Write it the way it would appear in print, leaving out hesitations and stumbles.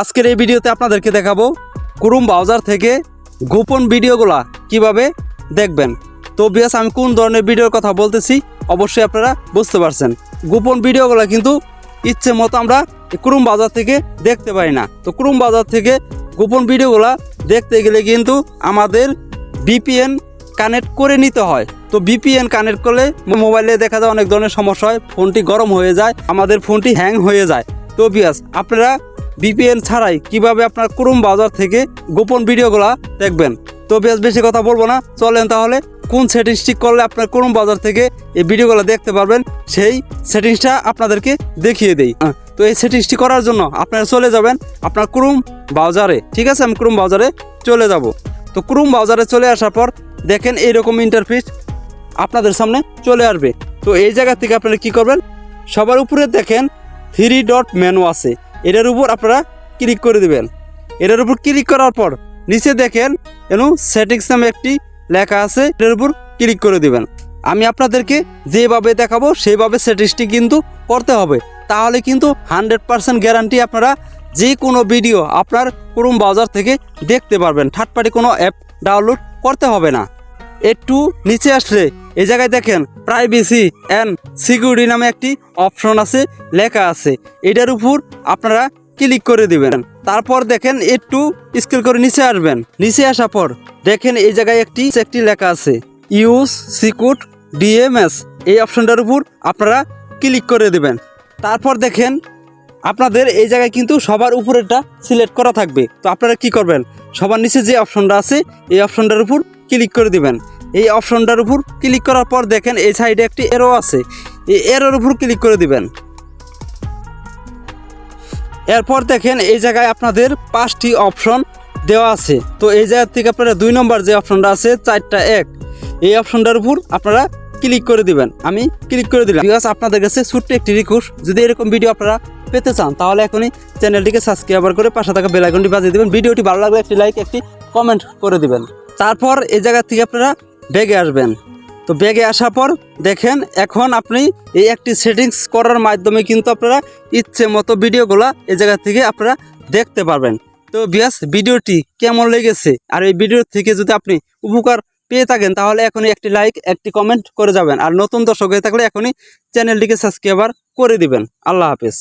আজকের এই ভিডিওতে আপনাদেরকে দেখাবো ক্রোম ব্রাউজার থেকে গোপন ভিডিওগুলা কিভাবে দেখবেন। তো বিয়াস আমি কোন ধরনের ভিডিওর কথা বলতেছি অবশ্যই আপনারা বুঝতে পারছেন। গোপন ভিডিওগুলা কিন্তু ইচ্ছে মতো আমরা ক্রোম ব্রাউজার থেকে দেখতে পারি না। তো ক্রোম ব্রাউজার থেকে গোপন ভিডিওগুলা দেখতে গেলে কিন্তু আমাদের VPN কানেক্ট করে নিতে হয়। তো VPN কানেক্ট করলে মোবাইলে দেখা যায় অনেক ধরনের সমস্যা হয়, ফোনটি গরম হয়ে যায়, আমাদের ফোনটি হ্যাং হয়ে যায়। তো বিয়াস আপনারা VPN ছাড়াই কিভাবে আপনার ক্রোম ব্রাউজার থেকে গোপন ভিডিওগুলো দেখবেন। তো বিয়াস বেশি কথা বলবো না, চলেন তাহলে কোন সেটিংস ঠিক করলে আপনার ক্রোম ব্রাউজার থেকে এই ভিডিওগুলো দেখতে পারবেন সেই সেটিংসটা আপনাদেরকে দেখিয়ে দেই। তো এই সেটিংসটি করার জন্য আপনারা চলে যাবেন আপনার ক্রোম ব্রাউজারে। ঠিক আছে, আমি ক্রোম ব্রাউজারে চলে যাব। তো ক্রোম ব্রাউজারে চলে আসার পর দেখেন এইরকম ইন্টারফেস আপনাদের সামনে চলে আসবে। তো এই জায়গা থেকে আপনারা কি করবেন, সবার উপরে দেখেন 3 ডট মেনু আছে, এটার উপর আপনারা ক্লিক করে দিবেন। এটার উপর ক্লিক করার পর নিচে দেখেন এনু সেটিংস নামে একটি লেখা আছে, এটার উপর ক্লিক করে দিবেন। আমি আপনাদেরকে যেভাবে দেখাবো সেইভাবে সেটিংসটি কিন্তু করতে হবে, তাহলে কিন্তু 100% গ্যারান্টি আপনারা যে কোনো ভিডিও আপনার ক্রোম ব্রাউজার থেকে দেখতে পারবেন। থার্ড পার্টি কোনো অ্যাপ ডাউনলোড করতে হবে না। একটু নিচে আসলে এই জায়গায় দেখেন প্রাইভেসি অ্যান্ড সিকিউরিটি নামে একটি অপশন আছে, লেখা আছে, এটার উপর আপনারা ক্লিক করে দিবেন। তারপর দেখেন একটু স্ক্রল করে নিচে আসবেন। নিচে আসার পর দেখেন এই জায়গায় একটি লেখা আছে ইউজ সিকিউর DMS, এই অপশনটার উপর আপনারা ক্লিক করে দিবেন। তারপর দেখেন আপনাদের এই জায়গায় কিন্তু সবার উপরেরটা সিলেক্ট করা থাকবে। তো আপনারা কি করবেন, সবার নিচে যে অপশনটা আছে এই অপশনটার উপর ক্লিক করে দিবেন। এই অপশনটার উপর ক্লিক করার পর দেখেন এই সাইডে একটি এরো আছে, এই এরোর উপর ক্লিক করে দিবেন। এরপর দেখেন এই জায়গায় আপনাদের 5টি অপশন দেওয়া আছে। তো এই জায়গা থেকে আপনারা 2 নম্বর যে অপশনটা আছে 4টা 1, এই অপশনটার উপর আপনারা ক্লিক করে দিবেন। আমি ক্লিক করে দিলাম। বিকজ আপনাদের কাছে ছোট্ট একটি রিকোয়েস্ট, যদি এরকম ভিডিও আপনারা পেতে চান তাহলে এখনই চ্যানেলটিকে সাবস্ক্রাইব করে পাশে থাকা বেল আইকনটি বাজিয়ে দিবেন। ভিডিওটি ভালো লাগলে একটি লাইক, একটি কমেন্ট করে দিবেন। তারপর এই জায়গা থেকে আপনারা ব্যাগে আসবেন। তো ব্যাগে আসার পর দেখেন এখন আপনি এই একটি সেটিংস করার মাধ্যমে কিন্তু আপনারা ইচ্ছে মতো ভিডিওগুলো এই জায়গা থেকে আপনারা দেখতে পারবেন। তো বিয়াস ভিডিওটি কেমন লেগেছে, আর এই ভিডিও থেকে যদি আপনি উপকার পেয়ে থাকেন তাহলে এখনই একটি লাইক, একটি কমেন্ট করে যাবেন। আর নতুন দর্শক হয়ে থাকলে এখনই চ্যানেলটিকে সাবস্ক্রাইব করে দিবেন। আল্লাহ হাফেজ।